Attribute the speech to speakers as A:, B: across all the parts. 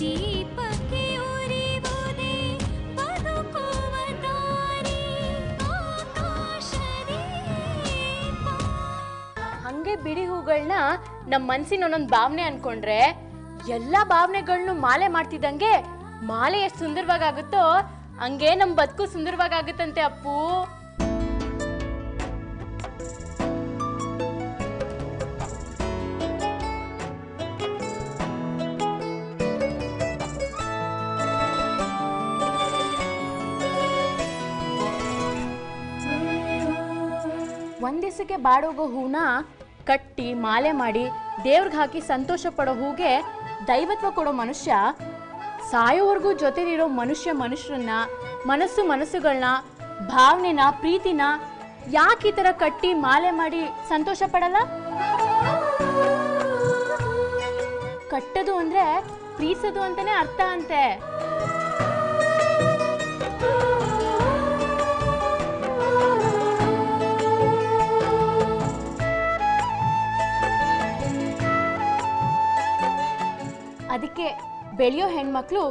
A: ದೀಪಕ್ಕೆ ಉರಿವುದೇ ಬದುಕುವ ದಾರಿ ಆಕಾಶದೀಪ.
B: ಹಂಗೆ ಬಿಡಿ ಹೂಗಳನ್ನ ನಮ್ಮ ಮನ್ಸಿನ ಒಂದೊಂದು ಭಾವನೆ ಅನ್ಕೊಂಡ್ರೆ ಎಲ್ಲ ಭಾವನೆಗಳನ್ನೂ ಮಾಲೆ ಮಾಡ್ತಿದ್ದಂಗೆ ಮಾಲೆ ಎಷ್ಟು ಸುಂದರವಾಗುತ್ತೋ ಹಂಗೆ ನಮ್ಮ ಬದುಕು ಸುಂದರವಾಗುತ್ತಂತೆ ಅಪ್ಪು. ಒಂದ್ ದಿವಸಕ್ಕೆ ಬಾಡೋಗೋ ಹೂನ ಕಟ್ಟಿ ಮಾಲೆ ಮಾಡಿ ದೇವ್ರಿಗೆ ಹಾಕಿ ಸಂತೋಷ ಪಡೋ ಹೂಗೆ ದೈವತ್ವ ಕೊಡೋ ಮನುಷ್ಯ ಸಾಯೋವರೆಗೂ ಜೊತೆಲಿರೋ ಮನುಷ್ಯರನ್ನ ಮನಸ್ಸುಗಳನ್ನ ಭಾವನೆನ ಪ್ರೀತಿನ ಯಾಕೆ ಈ ಥರ ಕಟ್ಟಿ ಮಾಲೆ ಮಾಡಿ ಸಂತೋಷ ಪಡಲ್ಲ? ಕಟ್ಟೋದು ಅಂದ್ರೆ ಪ್ರೀತಿಸೋದು ಅಂತಾನೆ ಅರ್ಥ ಅಂತೆ. ಅದಕ್ಕೆ ಬೆಳೆಯೋ ಹೆಣ್ಮಕ್ಳು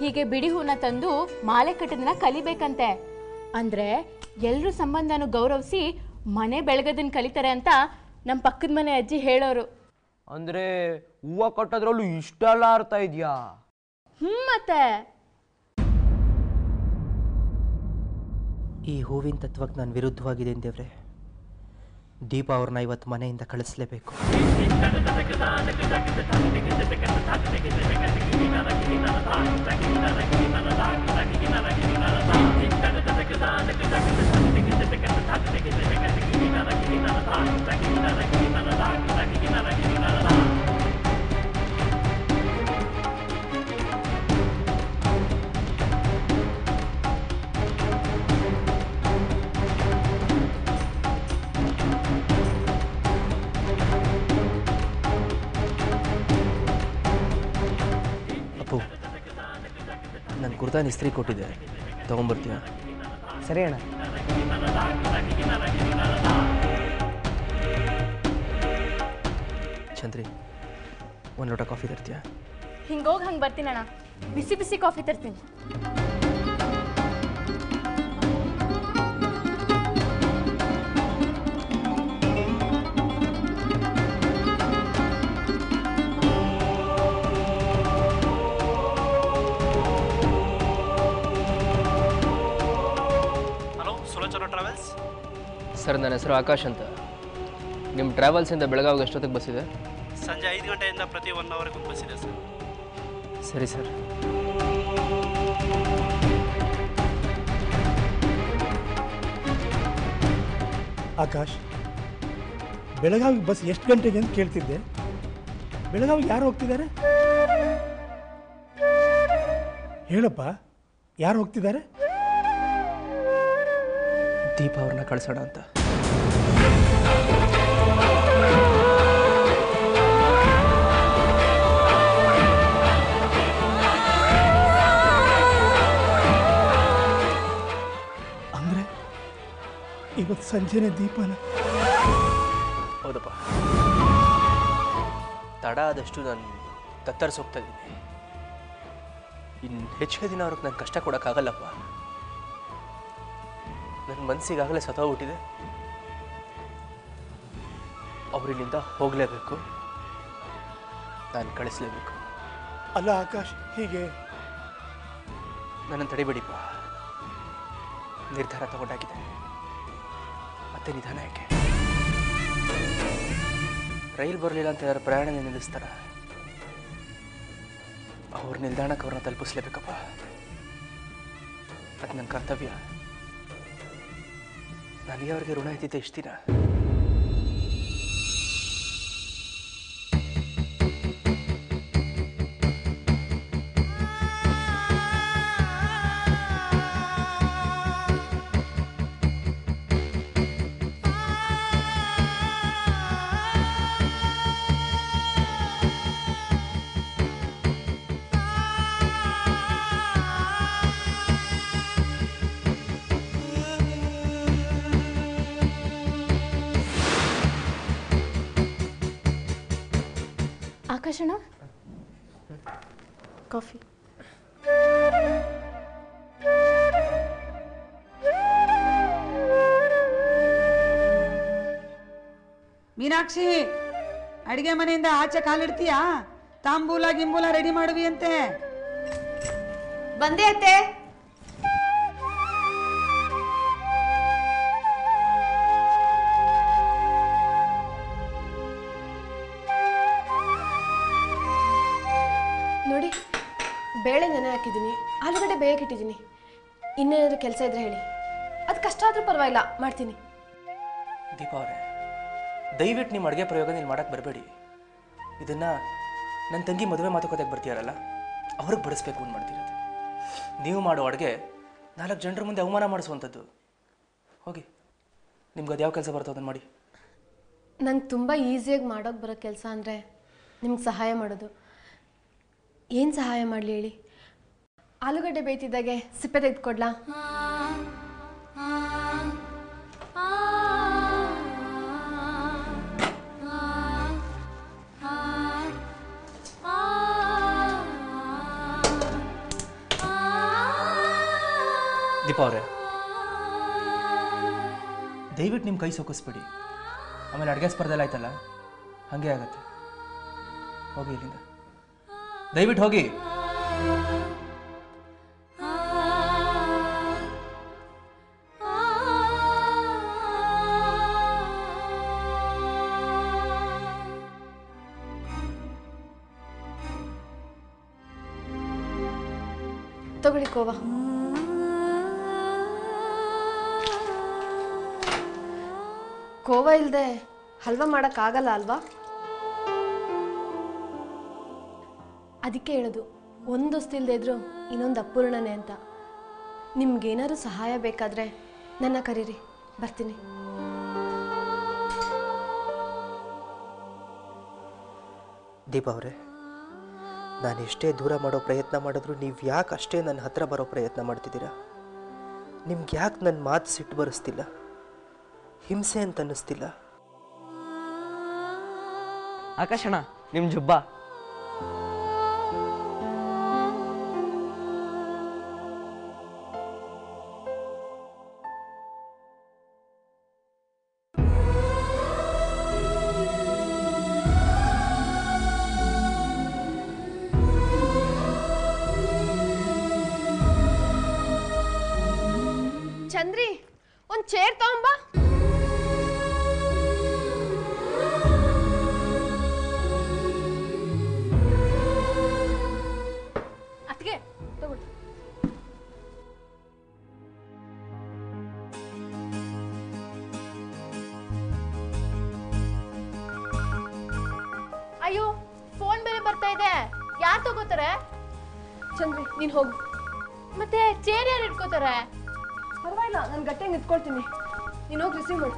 B: ಹೀಗೆ ಬಿಡಿ ಹೂನ ತಂದು ಮಾಲೆ ಕಟ್ಟೋದನ್ನ ಕಲಿಬೇಕಂತೆ. ಅಂದ್ರೆ ಎಲ್ರೂ ಸಂಬಂಧನೂ ಗೌರವಿಸಿ ಮನೆ ಬೆಳಗೋದನ್ನ ಕಲಿತಾರೆ ಅಂತ ನಮ್ಮ ಪಕ್ಕದ ಮನೆ ಅಜ್ಜಿ ಹೇಳೋರು.
C: ಅಂದ್ರೆ ಹೂವ ಕಟ್ಟೋದ್ರಲ್ಲೂ ಇಷ್ಟೆಲ್ಲ ಅರ್ಥ ಇದೆಯಾ?
B: ಮತ್ತೆ
D: ಈ ಹೂವಿನ ತತ್ವಕ್ಕೆ ನಾನು ವಿರುದ್ಧವಾಗಿದೆ ದೇವ್ರೆ. ದೀಪ ಅವ್ರನ್ನ ಇವತ್ತು ಮನೆಯಿಂದ ಕಳಿಸ್ಲೇಬೇಕು. ಅಪ್ಪು, ನನ್ನ ಕುರ್ತಾ ಇಸ್ತ್ರಿ ಕೊಟ್ಟಿದ್ದೆ, ತೊಗೊಂಬರ್ತೀಯ?
C: ಸರಿ ಅಣ್ಣ.
D: ಚಂದ್ರಿ, ಒಂದು ಲೋಟ ಕಾಫಿ ತರ್ತೀಯ?
B: ಹಿಂಗೋಗಿ ಹಂಗೆ ಬರ್ತೀನಣ್ಣ, ಬಿಸಿ ಬಿಸಿ ಕಾಫಿ ತರ್ತೀನಿ.
D: ಸರ್, ನನ್ನ ಹೆಸರು ಆಕಾಶ್ ಅಂತ. ನಿಮ್ಮ ಟ್ರಾವೆಲ್ಸಿಂದ ಬೆಳಗಾವಿಗೆ ಎಷ್ಟೊತ್ತಿಗೆ ಬಸ್ ಇದೆ?
E: ಸಂಜೆ 5 ಗಂಟೆಯಿಂದ ಪ್ರತಿ 1 ಅವರ್ಗೆ ಬಸ್ ಇದೆ ಸರ್.
D: ಸರಿ ಸರ್.
F: ಆಕಾಶ್, ಬೆಳಗಾವಿಗೆ ಬಸ್ ಎಷ್ಟು ಗಂಟೆಗೆ ಅಂತ ಕೇಳ್ತಿದ್ದೆ. ಬೆಳಗಾವಿಗೆ ಯಾರು ಹೋಗ್ತಿದ್ದಾರೆ? ಹೇಳಪ್ಪ, ಯಾರು ಹೋಗ್ತಿದ್ದಾರೆ?
D: ದೀಪ ಅವ್ರನ್ನ ಕಳಿಸೋಣ ಅಂತ.
F: ಅಂದ್ರೆ ಇವತ್ತು ಸಂಜೆನೆ ದೀಪನ?
D: ಹೌದಪ್ಪ, ತಡ ಆದಷ್ಟು ನಾನು ತತ್ತರಿಸೋಗ್ತಾ ಇದ್ದೀನಿ. ಇನ್ನು ಹೆಚ್ಚಿಗೆ ದಿನ ಅವ್ರಿಗೆ ನಾನು ಕಷ್ಟ ಕೊಡೋಕ್ಕಾಗಲ್ಲಪ್ಪ. ನನ್ನ ಮನಸ್ಸಿಗಾಗಲೇ ಸತ್ತೋಗ್ಬಿಟ್ಟಿದೆ. ಅವರಿಲ್ಲಿಂದ ಹೋಗಲೇಬೇಕು, ನಾನು ಕಳಿಸ್ಲೇಬೇಕು.
F: ಅಲ್ಲ ಆಕಾಶ್, ಹೀಗೆ
D: ನನ್ನನ್ನು ತಡಿಬೇಡಿಪ್ಪ. ನಿರ್ಧಾರ ತಗೊಂಡಾಗಿದೆ, ಮತ್ತೆ ನಿಧಾನ ಯಾಕೆ? ರೈಲು ಬರಲಿಲ್ಲ ಅಂತ ಯಾರು ಪ್ರಯಾಣನೇ ನಿಲ್ಲಿಸ್ತಾರ? ಅವ್ರ ನಿಲ್ದಾಣಕ್ಕೆ ಅವ್ರನ್ನ ತಲುಪಿಸ್ಲೇಬೇಕಪ್ಪ. ಅದು ನನ್ನ ಕರ್ತವ್ಯ. ನನಗೆ ಅವ್ರಿಗೆ ಋಣ ಇದ್ದಿದ್ದೆ ಇಷ್ಟು ದಿನ.
B: ಆಕಾಶಣ್ಣ, ಕಾಫಿ.
G: ಮೀನಾಕ್ಷಿ, ಅಡಿಗೆ ಮನೆಯಿಂದ ಆಚೆ ಕಾಲಿಡ್ತೀಯಾ? ತಾಂಬೂಲ ಗಿಂಬೂಲ ರೆಡಿ ಮಾಡುವಿ ಅಂತೆ.
H: ಬಂದೆ ಅತ್ತೆ.
B: ನೋಡಿ, ಬೇಳೆ ನೆನೆ ಹಾಕಿದ್ದೀನಿ, ಆಲೂಗಡ್ಡೆ ಬೇಯಕ್ಕಿಟ್ಟಿದ್ದೀನಿ. ಇನ್ನೇನಾದರೂ ಕೆಲಸ ಇದ್ರೆ ಹೇಳಿ, ಅದು ಕಷ್ಟ ಆದರೂ ಪರವಾಗಿಲ್ಲ, ಮಾಡ್ತೀನಿ.
D: ದೀಪಾ ಅವರೇ, ದಯವಿಟ್ಟು ನಿಮ್ಮ ಅಡುಗೆ ಪ್ರಯೋಗ ನೀವು ಮಾಡೋಕ್ಕೆ ಬರಬೇಡಿ. ಇದನ್ನು ನನ್ನ ತಂಗಿ ಮದುವೆ ಮಾತುಕತೆಗೆ ಬರ್ತೀಯಾರಲ್ಲ, ಅವ್ರಿಗೆ ಬಡಿಸ್ಬೇಕು ಅಂತ ಮಾಡ್ತಿರೋದು. ನೀವು ಮಾಡೋ ಅಡುಗೆ 4 ಜನರ ಮುಂದೆ ಅವಮಾನ ಮಾಡಿಸುವಂಥದ್ದು. ಹೋಗಿ, ನಿಮ್ಗೆ ಅದು ಯಾವ ಕೆಲಸ ಬರ್ತೋ ಅದನ್ನು ಮಾಡಿ.
B: ನಂಗೆ ತುಂಬ ಈಸಿಯಾಗಿ ಮಾಡೋಕ್ಕೆ ಬರೋ ಕೆಲಸ ಅಂದರೆ ನಿಮ್ಗೆ ಸಹಾಯ ಮಾಡೋದು. ಏನು ಸಹಾಯ ಮಾಡಲಿ ಹೇಳಿ? ಆಲೂಗಡ್ಡೆ ಬೇಯ್ತಿದ್ದಾಗೆ ಸಿಪ್ಪೆ ತೆಗೆದುಕೊಡ್ಲಾ?
D: ದೀಪಾ ಅವರೇ, ದಯವಿಟ್ಟು ನಿಮ್ಮ ಕೈ ಸೋಕಿಸ್ಬೇಡಿ. ಆಮೇಲೆ ಅಡುಗೆ ಸ್ಪರ್ಧೆಲ್ಲ ಆಯ್ತಲ್ಲ, ಹಾಗೆ ಆಗತ್ತೆ. ಹೋಗಿ ಇಲ್ಲಿಂದ, ದಯವಿಟ್ಟು ಹೋಗಿ.
B: ತಗೊಳ್ಳಿ ಕೋವಾ. ಕೋವಾ ಇಲ್ಲದೆ ಹಲ್ವಾ ಮಾಡೋಕ್ಕಾಗಲ್ಲ ಅಲ್ವಾ? ಅದಕ್ಕೆ ಹೇಳೋದು, ಒಂದು ವಸ್ತು ಇದ್ರೂ ಇನ್ನೊಂದು ಅಪೂರ್ಣನೇ ಅಂತ. ನಿಮ್ಗೇನಾದ್ರು ಸಹಾಯ ಬೇಕಾದರೆ ನನ್ನ ಕರೀರಿ, ಬರ್ತೀನಿ.
D: ದೀಪಾ ಅವರೇ, ನಾನು ಎಷ್ಟೇ ದೂರ ಮಾಡೋ ಪ್ರಯತ್ನ ಮಾಡಿದ್ರು ನೀವು ಯಾಕೆ ಅಷ್ಟೇ ನನ್ನ ಹತ್ರ ಬರೋ ಪ್ರಯತ್ನ ಮಾಡ್ತಿದ್ದೀರಾ? ನಿಮ್ಗೆ ಯಾಕೆ ನನ್ನ ಮಾತು ಸಿಟ್ಟು ಬರಿಸ್ತಿಲ್ಲ? ಹಿಂಸೆ ಅಂತ ಅನ್ನಿಸ್ತಿಲ್ಲ?
C: ಆಕಾಶಣ್ಣ, ನಿಮ್ಮ ಜುಬ್ಬ.
B: ಚಂದ್ರಿ, ಒಂದು ಚೇರ್ ತಗೊಂಬಾ. ಅತ್ಗೆ ತಗೊಳ್ಳಿ. ಅಯ್ಯೋ, ಫೋನ್ ಬೇರೆ ಬರ್ತಾ ಇದೆ, ಯಾರು ತಗೋತಾರೆ? ಚಂದ್ರಿ, ನೀನು ಹೋಗು. ಮತ್ತೆ ಚೇರ್ ಯಾರು ಇಟ್ಕೋತಾರೆ? ಪರವಾಗಿಲ್ಲ, ನಾನು ಗಟ್ಟಿಯಾಗಿ ನಿಂತ್ಕೊಳ್ತೀನಿ, ನೀನು ಹೋಗಿ ರಿಸೀವ್ ಮಾಡು.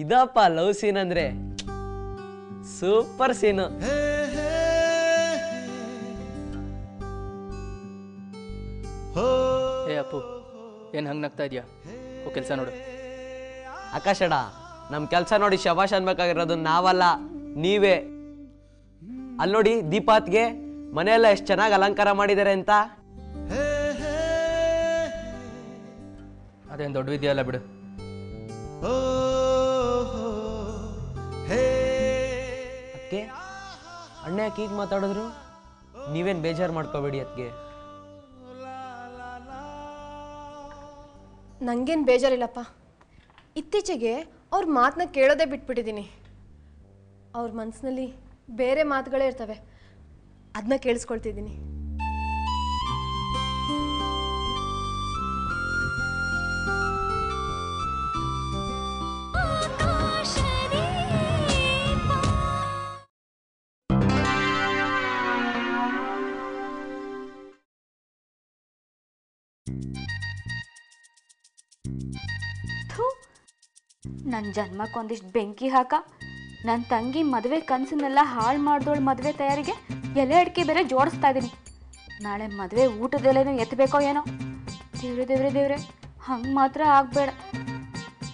C: ಇದಪ್ಪ ಲವ್ ಸೀನ್ ಅಂದ್ರೆ, ಸೂಪರ್ ಸೀನು.
D: ಏ ಅಪ್ಪು, ಏನು ಹಂಗೆ ನಗ್ತಾ ಇದೆಯಾ? ಓ, ಕೆಲಸ ನೋಡು.
C: ಆಕಾಶಣ್ಣ, ನಮ್ಮ ಕೆಲಸ ನೋಡಿ ಶಬಾಷ್ ಅನ್ಬೇಕಾಗಿರೋದು ನಾವಲ್ಲ, ನೀವೇ. ಅಲ್ಲಿ ನೋಡಿ, ದೀಪಾತ್ಗೆ ಮನೆಯೆಲ್ಲ ಎಷ್ಟು ಚೆನ್ನಾಗಿ ಅಲಂಕಾರ ಮಾಡಿದ್ದಾರೆ ಅಂತ.
D: ಅದೇನು ದೊಡ್ಡ ವಿದ್ಯೆ ಅಲ್ಲ ಬಿಡು.
C: ಅದಕ್ಕೆ ಅಣ್ಣ ಯಾಕೆ ಈಗ ಮಾತಾಡಿದ್ರು? ನೀವೇನು ಬೇಜಾರು ಮಾಡ್ಕೋಬೇಡಿ ಅದಕ್ಕೆ.
H: ನನಗೇನು ಬೇಜಾರಿಲ್ಲಪ್ಪ. ಇತ್ತೀಚೆಗೆ ಅವ್ರ ಮಾತನ್ನ ಕೇಳೋದೇ ಬಿಟ್ಬಿಟ್ಟಿದ್ದೀನಿ. ಅವ್ರ ಮನಸ್ಸಿನಲ್ಲಿ ಬೇರೆ ಮಾತುಗಳೇ ಇರ್ತವೆ, ಅದನ್ನ ಕೇಳಿಸ್ಕೊಳ್ತಿದ್ದೀನಿ.
B: ನನ್ನ ಜನ್ಮಕ್ಕೊಂದಿಷ್ಟು ಬೆಂಕಿ ಹಾಕ. ನನ್ನ ತಂಗಿ ಮದುವೆ ಕನಸನ್ನೆಲ್ಲ ಹಾಳು ಮಾಡ್ದೋಳು ಮದುವೆ ತಯಾರಿಗೆ ಎಲೆ ಅಡಿಕೆ ಬೇರೆ ಜೋಡಿಸ್ತಾ ಇದ್ದೀನಿ. ನಾಳೆ ಮದುವೆ ಊಟದೆಲೆನೂ ಎತ್ತಬೇಕೋ ಏನೋ. ದೇವ್ರೆ ದೇವ್ರೆ ದೇವ್ರೆ, ಹಂಗೆ ಮಾತ್ರ ಆಗಬೇಡ.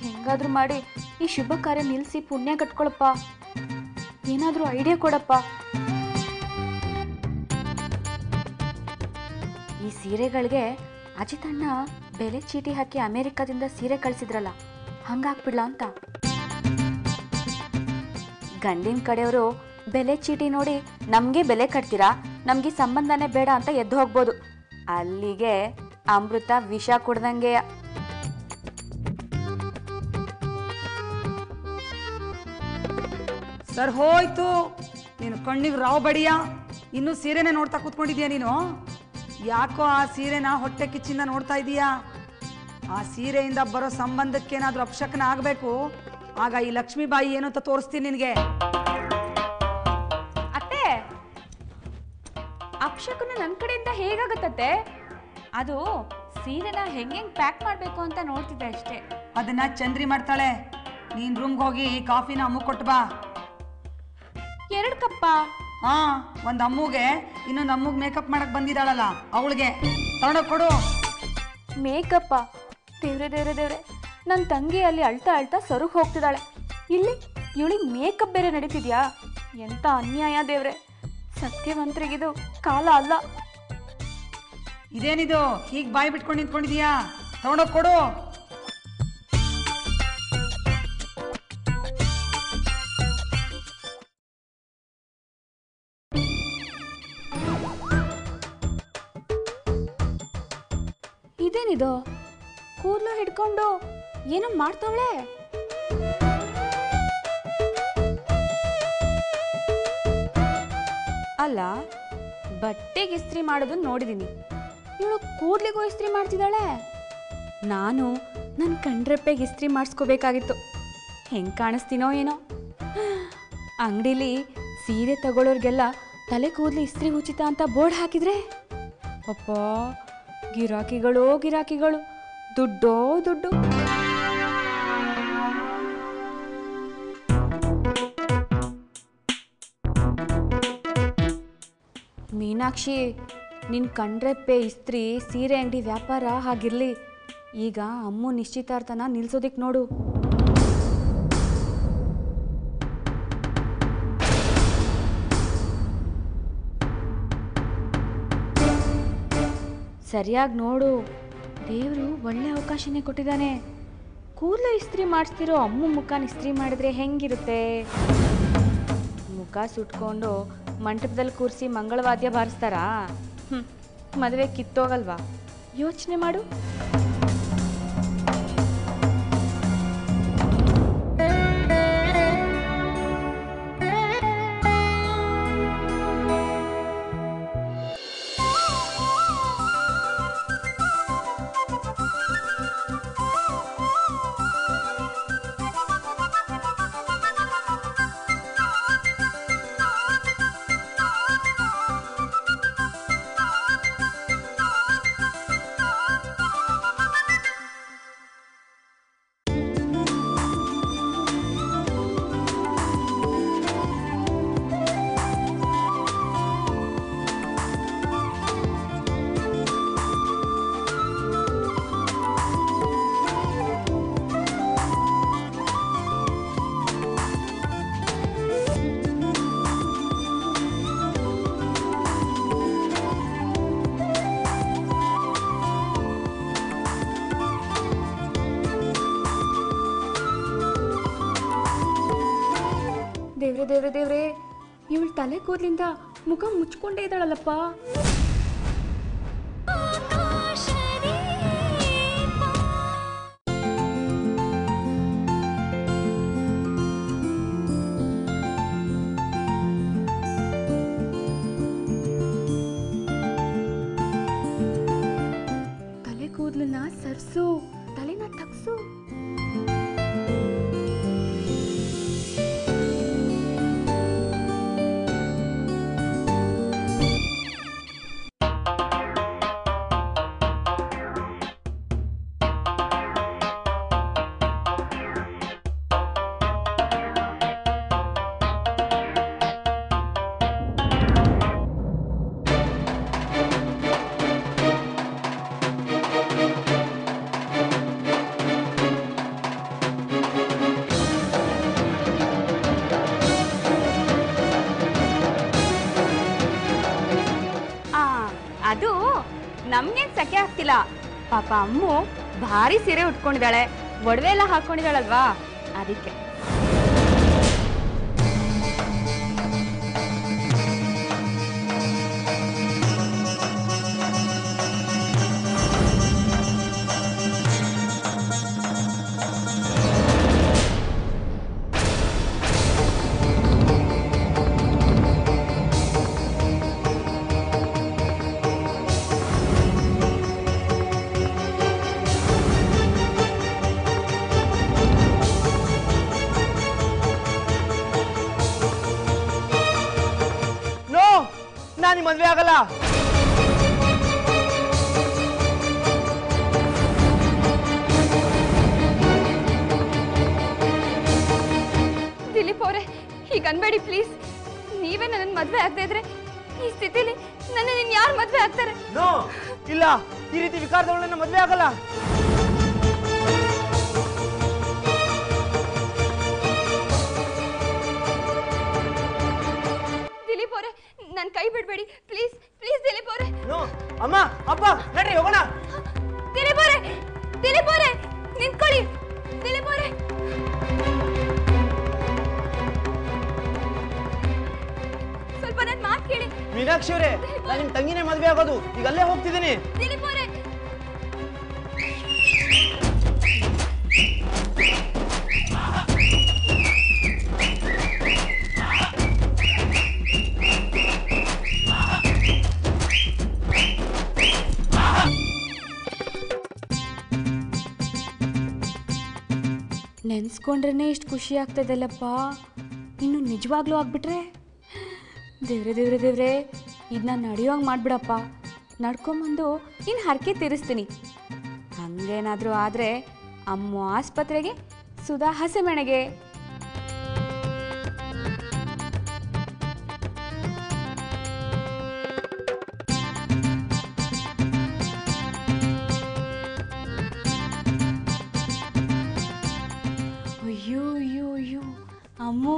B: ಹೆಂಗಾದ್ರೂ ಮಾಡಿ ಈ ಶುಭ ಕಾರ್ಯ ನಿಲ್ಲಿಸಿ ಪುಣ್ಯ ಕಟ್ಕೊಳಪ್ಪ. ಏನಾದರೂ ಐಡಿಯಾ ಕೊಡಪ್ಪ. ಈ ಸೀರೆಗಳಿಗೆ ಅಜಿತಣ್ಣ ಬೆಲೆ ಚೀಟಿ ಹಾಕಿ ಅಮೇರಿಕಾದಿಂದ ಸೀರೆ ಕಳಿಸಿದ್ರಲ್ಲ, ಹಂಗಾಕ್ಬಿಡ್ಲಾ ಅಂತ. ಗಂಡಿನ ಕಡೆಯವರು ಬೆಲೆ ಚೀಟಿ ನೋಡಿ ನಮಗೆ ಬೆಲೆ ಕಟ್ತೀರಾ, ನಮಗೆ ಸಂಬಂಧನೇ ಬೇಡ ಅಂತ ಎದ್ದು ಹೋಗ್ಬೋದು. ಅಲ್ಲಿಗೆ ಅಮೃತ ವಿಷ ಕುಡ್ದಂಗೆಯ.
G: ಸರ್ ಹೋಯ್ತು, ನೀನು ಕಣ್ಣಿಗೆ ರಾವ್ ಬಡಿಯ. ಇನ್ನೂ ಸೀರೆನೇ ನೋಡ್ತಾ ಕೂತ್ಕೊಂಡಿದ್ಯಾ ನೀನು? ಯಾಕೋ ಆ ಸೀರೆನ ಹೊಟ್ಟೆ ಕಿಚ್ಚಿಂದ ನೋಡ್ತಾ ಇದೀಯಾ? ಆ ಸೀರೆಯಿಂದ ಬರೋ ಸಂಬಂಧಕ್ಕೇನಾದ್ರೂ ಅಪಶಕನ ಆಗಬೇಕು. ಆಗ ಈ ಲಕ್ಷ್ಮೀಬಾಯಿ ಏನು ಅಂತ ತೋರಿಸ್ತೀನಿ ನಿನಗೆ.
B: ಅತ್ತೆ, ಅಪಶಕನ ನನ್ನ ಕಡೆಯಿಂದ ಹೇಗಾಗತ್ತೆ? ಅದು ಸೀರೆನ ಹೆಂಗೆ ಪ್ಯಾಕ್ ಮಾಡಬೇಕು ಅಂತ ನೋಡ್ತಿದ್ದೆ ಅಷ್ಟೇ.
G: ಅದನ್ನ ಚಂದ್ರಿ ಮಾಡ್ತಾಳೆ. ನೀನ್ ರೂಮ್ಗೆ ಹೋಗಿ ಕಾಫಿನ ಅಮ್ಮ ಕೊಟ್ಟು ಬಾ.
B: 2 ಕಪ್ಪ?
G: ಹಾ, ಒಂದು ಅಮ್ಮುಗೆ, ಇನ್ನೊಂದು ಅಮ್ಮುಗೆ ಮೇಕಪ್ ಮಾಡಕ್ ಬಂದಿದ್ದಾಳಲ್ಲ ಅವಳಿಗೆ ತಗೊಂಡೋಗಿ ಕೊಡು.
B: ಮೇಕಪ್ಪ? ದೇವ್ರೆ ದೇವ್ರೆ ದೇವ್ರೆ, ನನ್ನ ತಂಗಿ ಅಲ್ಲಿ ಅಳ್ತಾ ಅಳ್ತಾ ಸೊರಗ್ ಹೋಗ್ತಿದ್ದಾಳೆ. ಇಲ್ಲಿ ಇವಳಿಗೆ ಮೇಕಪ್ ಬೇರೆ ನಡೀತಿದ್ಯಾ? ಎಂಥ ಅನ್ಯಾಯ ದೇವ್ರೆ. ಸತ್ಯವಂತರಿಗಿದು ಕಾಲ ಅಲ್ಲ.
G: ಇದೇನಿದು ಹೀಗೆ ಬಾಯಿ ಬಿಟ್ಕೊಂಡು ನಿಂತ್ಕೊಂಡಿದ್ಯಾ? ತಗೊಂಡೋಗಿ ಕೊಡು.
B: ಇದೇನಿದು ಕೂದಲು ಹಿಡ್ಕೊಂಡು ಏನೋ ಮಾಡ್ತಾವಳೆ. ಅಲ್ಲ, ಬಟ್ಟೆಗೆ ಇಸ್ತ್ರಿ ಮಾಡೋದನ್ನ ನೋಡಿದ್ದೀನಿ, ಇವಳು ಕೂದಲಿಗೂ ಇಸ್ತ್ರಿ ಮಾಡ್ತಿದ್ದಾಳೆ. ನಾನು ನನ್ನ ಕಣ್ರೆಪ್ಪೆಗೆ ಇಸ್ತ್ರಿ ಮಾಡಿಸ್ಕೋಬೇಕಾಗಿತ್ತು. ಹೆಂಗೆ ಕಾಣಿಸ್ತೀನೋ ಏನೋ. ಅಂಗಡಿಲಿ ಸೀರೆ ತಗೊಳ್ಳೋರಿಗೆಲ್ಲ ತಲೆ ಕೂದಲು ಇಸ್ತ್ರಿ ಉಚಿತ ಅಂತ ಬೋರ್ಡ್ ಹಾಕಿದ್ರೆ, ಅಪ್ಪ ಗಿರಾಕಿಗಳು ಗಿರಾಕಿಗಳು, ದುಡ್ಡೋ ದುಡ್ಡು. ಮೀನಾಕ್ಷಿ, ನಿನ್ನ ಕಣ್ರೆಪ್ಪೆ ಇಸ್ತ್ರಿ ಸೀರೆ ಅಂಗಡಿ ವ್ಯಾಪಾರ ಹಾಗಿರ್ಲಿ, ಈಗ ಅಮ್ಮು ನಿಶ್ಚಿತಾರ್ಥನ ನಿಲ್ಸೋದಿಕ್ ನೋಡು. ಸರಿಯಾಗಿ ನೋಡು, ದೇವರು ಒಳ್ಳೆ ಅವಕಾಶನೇ ಕೊಟ್ಟಿದ್ದಾನೆ. ಕೂದಲು ಇಸ್ತ್ರಿ ಮಾಡಿಸ್ತಿರೋ ಅಮ್ಮು ಮುಖನ ಇಸ್ತ್ರಿ ಮಾಡಿದ್ರೆ ಹೆಂಗಿರುತ್ತೆ? ಮುಖ ಸುಟ್ಕೊಂಡು ಮಂಟಪದಲ್ಲಿ ಕೂರಿಸಿ ಮಂಗಳವಾದ್ಯ ಬಾರಿಸ್ತಾರಾ? ಮದುವೆ ಕಿತ್ತೋಗಲ್ವಾ? ಯೋಚನೆ ಮಾಡು. ದೇವ್ರೆ ದೇವ್ರೆ ದೇವ್ರೆ, ಇವಳು ತಲೆ ಕೂದಲಿಂದ ಮುಖ ಮುಚ್ಕೊಂಡೇ ಇದ್ದಾಳಲ್ಲಪ್ಪ. ತಲೆ ಕೂದಲನ್ನ ಸರ್ಸು, ತಲೆನ ತಗ್ಸು.
I: ಅದು ನಮ್ಗೇನ್ ಸೆಕೆ ಆಗ್ತಿಲ್ಲ. ಪಾಪ ಅಮ್ಮು ಭಾರಿ ಸೀರೆ ಉಟ್ಕೊಂಡಿದ್ದಾಳೆ, ಒಡವೆ ಎಲ್ಲ ಹಾಕೊಂಡಿದ್ದಾಳಲ್ವಾ, ಅದಕ್ಕೆ.
C: ನಾನು ಮದ್ವೆ ಆಗಲ್ಲ.
I: ದಿಲೀಪ್ ಅವರೇ, ಹೀಗೆ ಅನ್ಬೇಡಿ ಪ್ಲೀಸ್. ನೀವೇ ನನ್ನ ಮದ್ವೆ ಆಗದೆ ಇದ್ರೆ ಈ ಸ್ಥಿತಿಲಿ ನನ್ನ ಯಾರು ಮದ್ವೆ ಆಗ್ತಾರೆ?
C: ನೋ, ಇಲ್ಲ, ಈ ರೀತಿ ವಿಕಾರದವಳನ್ನ ಮದ್ವೆ ಆಗಲ್ಲ.
I: ದಿಲೀಪ್ ಅವರೇ, ನನ್ನ ಕೈ ಬಿಡಬೇಡಿ ಪ್ಲೀಸ್, ಪ್ಲೀಸ್ ದಿಲೀಪ್ ಅವರೇ.
C: ನೋ, ಅಮ್ಮ ಅಪ್ಪ ನಡ್ರಿ ಹೋಗೋಣ.
I: ದಿಲೀಪ್ ಅವರೇ, ದಿಲೀಪ್ ಅವರೇ ನಿಂತ್ಕೊಳ್ಳಿ. ದಿಲೀಪ್ ಅವರೇ, ಸ್ವಲ್ಪ ನನ್ನ ಮಾತು ಕೇಳಿ.
C: ಮೀನಾಕ್ಷಿ ಅವರೇ, ನಾನು ನಿಮ್ ತಂಗಿನೇ ಮದ್ವೆ ಆಗೋದು, ಈಗ ಅಲ್ಲೇ ಹೋಗ್ತಿದ್ದೀನಿ.
I: ದಿಲೀಪ್ ಅವರೇ,
B: ನೆನ್ಸ್ಕೊಂಡ್ರೆ ಇಷ್ಟು ಖುಷಿ ಆಗ್ತದಲ್ಲಪ್ಪ, ಇನ್ನು ನಿಜವಾಗ್ಲೂ ಆಗ್ಬಿಟ್ರೆ ದೇವ್ರೆ ದೇವ್ರೆ ದೇವ್ರೆ, ಇದನ್ನ ನಡೆಯೋಂಗೆ ಮಾಡಿಬಿಡಪ್ಪ. ನಡ್ಕೊಂಬಂದು ಇನ್ನು ಹರಕೆ ತೀರಿಸ್ತೀನಿ. ಹಂಗೇನಾದರೂ ಆದರೆ ಅಮ್ಮ ಆಸ್ಪತ್ರೆಗೆ, ಸುಧಾ ಹಸೆಮಣೆಗೆ. ಅಯ್ಯೋ ಅಯ್ಯೋ ಅಯ್ಯೋ, ಅಮ್ಮು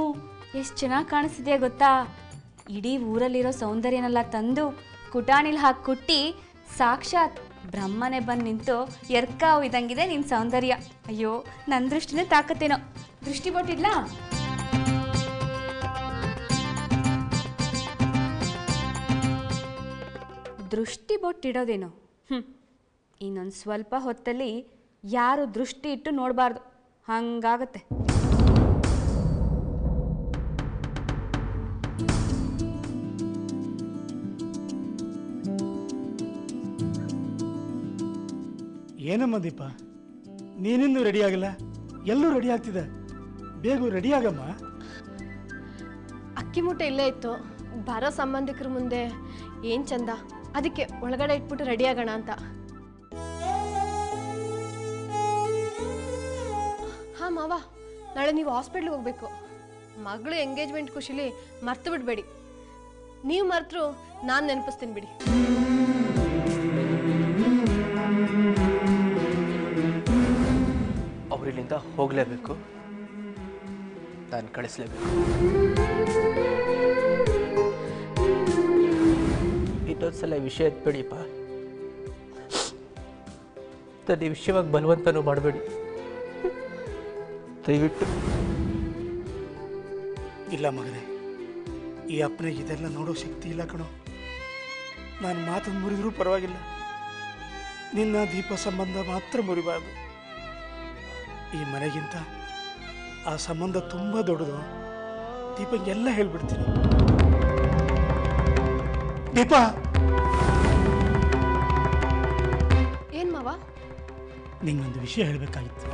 B: ಎಷ್ಟು ಚೆನ್ನಾಗಿ ಕಾಣಿಸ್ತಿದೆಯಾ ಗೊತ್ತಾ? ಇಡೀ ಊರಲ್ಲಿರೋ ಸೌಂದರ್ಯನೆಲ್ಲ ತಂದು ಕುಟಾಣಿಲಿ ಹಾಕಿ ಕುಟ್ಟಿ ಸಾಕ್ಷಾತ್ ಬ್ರಹ್ಮನೇ ಬಂದು ನಿಂತು ಎರ್ಕಾವು ಇದ್ದಂಗಿದೆ ನಿನ್ನ ಸೌಂದರ್ಯ. ಅಯ್ಯೋ, ನನ್ನ ದೃಷ್ಟಿನೇ ತಾಕತ್ತೇನೋ. ದೃಷ್ಟಿ ಬೊಟ್ಟಿಡ್ಲಾ? ದೃಷ್ಟಿ ಬೊಟ್ಟಿಡೋದೇನೋ? ಇನ್ನೊಂದು ಸ್ವಲ್ಪ ಹೊತ್ತಲ್ಲಿ ಯಾರು ದೃಷ್ಟಿ ಇಟ್ಟು ನೋಡಬಾರ್ದು, ಹಂಗಾಗತ್ತೆ.
F: ಏನಮ್ಮ ದೀಪ, ನೀನಿನ್ನೂ ರೆಡಿ ಆಗಿಲ್ಲ? ಎಲ್ಲೂ ರೆಡಿ ಆಗ್ತಿದೆ, ಬೇಗ ರೆಡಿ ಆಗಮ್ಮ.
H: ಅಕ್ಕಿ ಮೂಟೆ ಇಲ್ಲೇ ಇತ್ತು, ಬರೋ ಸಂಬಂಧಿಕರ ಮುಂದೆ ಏನು ಚಂದ, ಅದಕ್ಕೆ ಒಳಗಡೆ ಇಟ್ಬಿಟ್ಟು ರೆಡಿ ಆಗೋಣ ಅಂತ. ಹಾಂ ಮಾವ, ನಾಳೆ ನೀವು ಹಾಸ್ಪಿಟ್ಲಿಗೆ ಹೋಗ್ಬೇಕು. ಮಗಳು ಎಂಗೇಜ್ಮೆಂಟ್ ಖುಷಿಲಿ ಮರ್ತು ಬಿಡಬೇಡಿ. ನೀವು ಮರ್ತರು ನಾನು ನೆನಪಿಸ್ತೀನಿ ಬಿಡಿ.
D: ಅವರಿಲ್ಲಿಂದ ಹೋಗಲೇಬೇಕು, ನಾನು ಕಳಿಸ್ಲೇಬೇಕು. ಇನ್ನೊಂದ್ಸಲ ವಿಷಯ ಎತ್ಬೇಡಿಪ್ಪ. ನನ್ನ ವಿಷಯವಾಗಿ ಬಲವಂತನೂ ಮಾಡಬೇಡಿ ದಯವಿಟ್ಟು.
F: ಇಲ್ಲ ಮಗನೇ, ಈ ಅಪ್ಪನಿಗೆ ಇದೆಲ್ಲ ನೋಡೋ ಶಕ್ತಿ ಇಲ್ಲ ಕಣೋ. ನಾನು ಮಾತನ್ನು ಮುರಿದ್ರೂ ಪರವಾಗಿಲ್ಲ, ನಿನ್ನ ದೀಪ ಸಂಬಂಧ ಮಾತ್ರ ಮುರಿಬಾರ್ದು. ಈ ಮನೆಗಿಂತ ಆ ಸಂಬಂಧ ತುಂಬ ದೊಡ್ಡದು. ದೀಪಂಗೆಲ್ಲ ಹೇಳ್ಬಿಡ್ತೀನಿ. ದೀಪ,
H: ಏನ್ ಮಾವ?
F: ನಿಂಗೊಂದು ವಿಷಯ ಹೇಳಬೇಕಾಗಿತ್ತು.